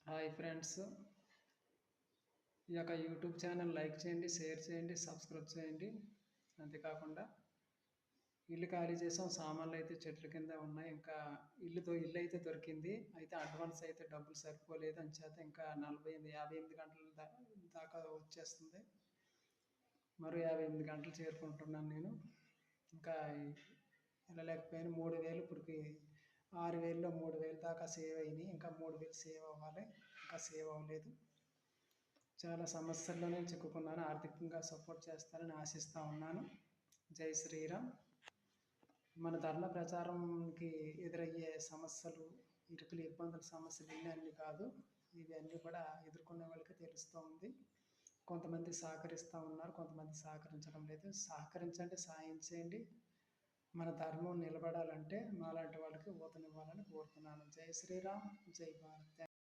Hi friends, ఈ యొక్క YouTube channel like చేయండి, షేర్ చేయండి, సబ్స్క్రైబ్ చేయండి. అంతేకాకుండా ఇల్లు ఖాళీ చేసాం, సామాన్లు అయితే చెట్ల కింద ఉన్నాయి. ఇంకా ఇల్లు అయితే దొరికింది. అయితే అడ్వాన్స్ అయితే డబ్బులు సరిపోలేదు, అని చేత ఇంకా 58 గంటల దాకా వచ్చేస్తుంది. మరో 58 గంటలు చేరుకుంటున్నాను నేను. ఇంకా వెళ్ళలేకపోయాను. 3000 ఇప్పటికి 6000లో 3000 దాకా సేవ్ అయినాయి. ఇంకా 3000 సేవ్ అవ్వాలి, ఇంకా సేవ్ అవ్వలేదు. చాలా సమస్యల్లోనే చిక్కుకున్నాను. ఆర్థికంగా సపోర్ట్ చేస్తారని ఆశిస్తూ ఉన్నాను. జై శ్రీరామ్. మన ధర్మ ప్రచారంకి ఎదురయ్యే సమస్యలు, ఇరుకులు, ఇబ్బందుల సమస్యలు అన్నీ కాదు, ఇవి అన్నీ కూడా ఎదుర్కొనే వాళ్ళకి తెలుస్తూ ఉంది. కొంతమంది సహకరిస్తూ ఉన్నారు, కొంతమంది సహకరించడం లేదు. సహకరించండి, సాయం చేయండి. మన ధర్మం నిలబడాలంటే మాలాంటి వాళ్ళకి ఊతనివ్వాలని కోరుతున్నాను. జై శ్రీరామ్, జై భారత్.